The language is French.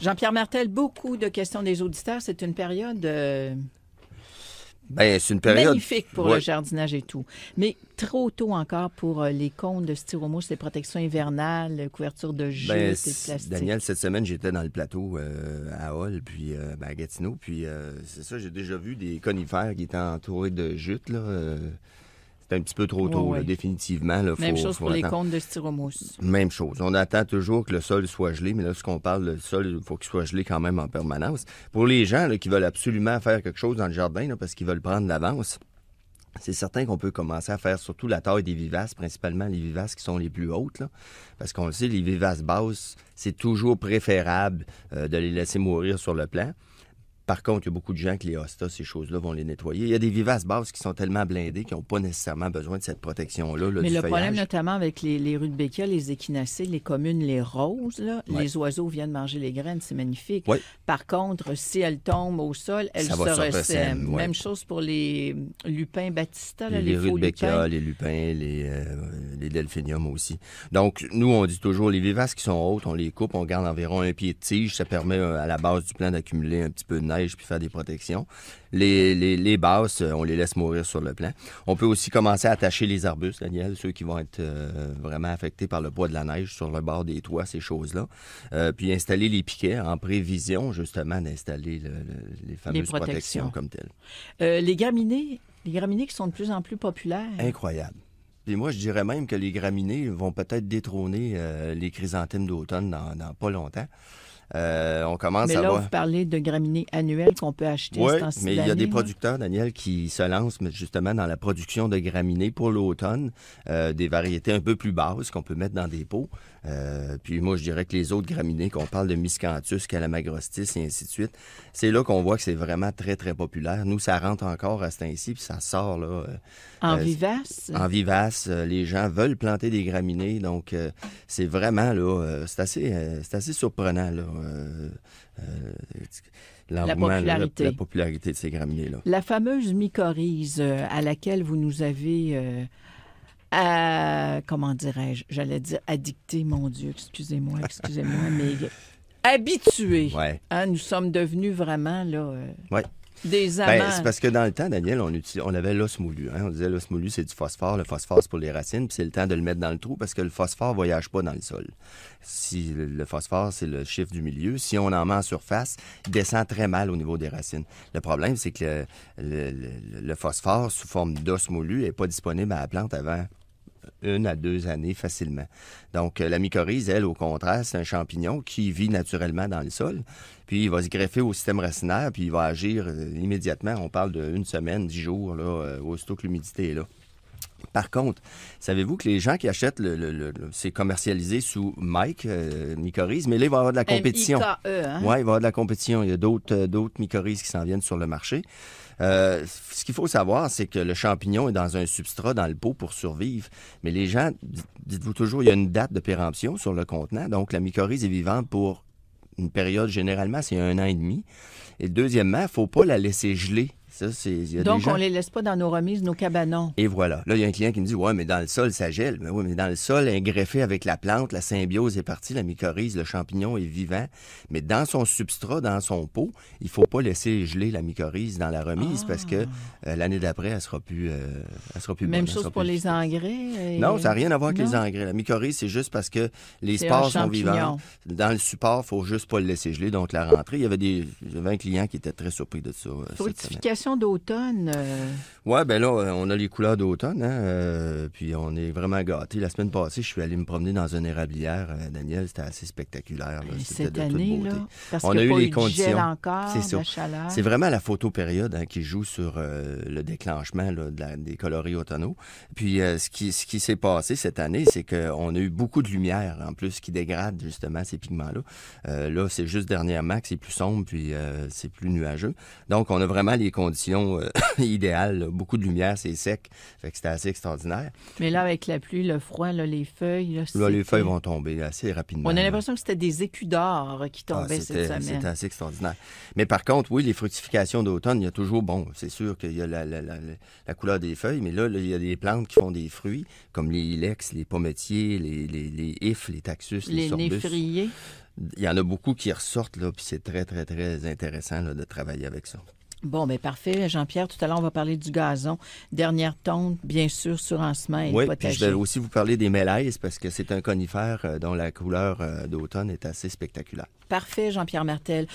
Jean-Pierre Martel, beaucoup de questions des auditeurs. C'est une période Ben, c'est une période magnifique pour le jardinage et tout. Mais trop tôt encore pour les cônes de styromousse, les protections hivernales, couverture de jute et de plastique. Daniel, cette semaine, j'étais dans le plateau à Hall, puis à Gatineau, puis c'est ça, j'ai déjà vu des conifères qui étaient entourés de jute, là. C'est un petit peu trop tôt, là, définitivement. Là, Même chose pour les cônes de styromousse. Même chose. On attend toujours que le sol soit gelé, mais là, ce qu'on parle, le sol, il faut qu'il soit gelé quand même en permanence. Pour les gens là, qui veulent absolument faire quelque chose dans le jardin, là, parce qu'ils veulent prendre l'avance, c'est certain qu'on peut commencer à faire surtout la taille des vivaces, principalement les vivaces qui sont les plus hautes, là, parce qu'on le sait, les vivaces basses, c'est toujours préférable de les laisser mourir sur le plan. Par contre, il y a beaucoup de gens qui les hostas, ces choses-là, vont les nettoyer. Il y a des vivaces basses qui sont tellement blindées qu'ils n'ont pas nécessairement besoin de cette protection-là. Là, mais du le feuillage. problème, notamment avec les rudbeckia, les échinacées, les communes, les roses, là, les oiseaux viennent manger les graines, c'est magnifique. Oui. Par contre, si elles tombent au sol, elles se ressèment. Ouais. Même chose pour les lupins Batista, là, les faux rudbeckia, lupins. les lupins, les delphiniums aussi. Donc, nous, on dit toujours, les vivaces qui sont hautes, on les coupe, on garde environ un pied de tige. Ça permet à la base du plant d'accumuler un petit peu de neige puis faire des protections. Les basses, on les laisse mourir sur le plan. On peut aussi commencer à attacher les arbustes, Daniel, ceux qui vont être vraiment affectés par le poids de la neige sur le bord des toits, ces choses-là. Puis installer les piquets en prévision, justement, d'installer les fameuses protections comme telles. Les graminées qui sont de plus en plus populaires. Incroyable. Puis moi, je dirais même que les graminées vont peut-être détrôner les chrysanthèmes d'automne dans pas longtemps. On commence mais à là, voir... vous parlez de graminées annuelles qu'on peut acheter. Oui, mais il y a des producteurs, Daniel, qui se lancent justement dans la production de graminées pour l'automne, des variétés un peu plus basses qu'on peut mettre dans des pots. Puis moi, je dirais que les autres graminées, qu'on parle de miscanthus, calamagrostis et ainsi de suite, c'est là qu'on voit que c'est vraiment très, très populaire. Nous, ça rentre encore à ce temps-ci, puis ça sort là... en vivace? En vivace. Les gens veulent planter des graminées, donc c'est vraiment, là, c'est assez surprenant, là. La popularité. La popularité de ces graminées-là. La fameuse mycorhize à laquelle vous nous avez, comment dirais-je, j'allais dire addicté, mon Dieu, excusez-moi, mais habitué. Ouais. Hein, nous sommes devenus vraiment là, ouais. des amants. Ben, c'est parce que dans le temps, Daniel, on avait l'os moulu. Hein? On disait l'os moulu, c'est du phosphore. Le phosphore, c'est pour les racines, puis c'est le temps de le mettre dans le trou parce que le phosphore ne voyage pas dans le sol. Si le phosphore, c'est le chiffre du milieu. Si on en met en surface, il descend très mal au niveau des racines. Le problème, c'est que le phosphore, sous forme d'os moulu, n'est pas disponible à la plante avant 1 à 2 années facilement. Donc, la mycorhize, elle, au contraire, c'est un champignon qui vit naturellement dans le sol. Puis, il va se greffer au système racinaire, puis il va agir immédiatement. On parle d'1 semaine, 10 jours, là, aussitôt que l'humidité est là. Par contre, savez-vous que les gens qui achètent, c'est commercialisé sous Mike, mycorhize, mais là, il va y avoir de la compétition. M-I-K-E, hein? Oui, il va y avoir de la compétition. Il y a d'autres mycorhizes qui s'en viennent sur le marché. Ce qu'il faut savoir, c'est que le champignon est dans un substrat dans le pot pour survivre. Mais les gens, dites-vous toujours, il y a une date de péremption sur le contenant. Donc, la mycorhize est vivante pour une période, généralement, c'est 1 an et demi. Et deuxièmement, il ne faut pas la laisser geler. Ça, donc, on ne les laisse pas dans nos remises, nos cabanons. Et voilà. Là, il y a un client qui me dit « Ouais, mais dans le sol, ça gèle. » Mais oui, mais dans le sol, elle est greffée avec la plante, la symbiose est partie, la mycorhize, le champignon est vivant. Mais dans son substrat, dans son pot, il ne faut pas laisser geler la mycorhize dans la remise parce que l'année d'après, elle sera plus bonne. Même chose pour les engrais? Non, ça n'a rien à voir avec les engrais. La mycorhize, c'est juste parce que les spores sont vivants. Dans le support, il ne faut juste pas le laisser geler. Donc, la rentrée, il y avait un client qui était très surpris de ça. Fructification d'automne. Oui, bien là, on a les couleurs d'automne, hein, puis on est vraiment gâtés. La semaine passée, je suis allé me promener dans une érablière, Daniel, c'était assez spectaculaire. Là. C'était cette de année, toute beauté. là, parce on qu'il a n'y eu a pas les eu de conditions. gel encore, c'est ça. de chaleur. C'est vraiment la photopériode qui joue sur le déclenchement là, des coloris automnaux. Puis ce qui s'est passé cette année, c'est qu'on a eu beaucoup de lumière, en plus, qui dégrade justement ces pigments-là. Là, c'est juste dernièrement que c'est plus sombre, puis c'est plus nuageux. Donc, on a vraiment les conditions conditions idéales, là. Beaucoup de lumière, c'est sec. Fait que c'était assez extraordinaire. Mais là, avec la pluie, le froid, là, les feuilles... Là, les feuilles vont tomber assez rapidement. On a l'impression que c'était des écus d'or qui tombaient cette semaine. C'était assez extraordinaire. Mais par contre, oui, les fructifications d'automne, il y a toujours, bon, c'est sûr qu'il y a la couleur des feuilles, mais là, il y a des plantes qui font des fruits, comme les ilex, les pommetiers, les ifs, les taxus, les sorbus. Les néfriers. Il y en a beaucoup qui ressortent, là, puis c'est très, très, très intéressant là, de travailler avec ça. Bon, bien parfait. Jean-Pierre, tout à l'heure, on va parler du gazon. Dernière tonte, bien sûr, sur encement et oui, potager. Puis je vais aussi vous parler des mélèzes parce que c'est un conifère dont la couleur d'automne est assez spectaculaire. Parfait, Jean-Pierre Martel.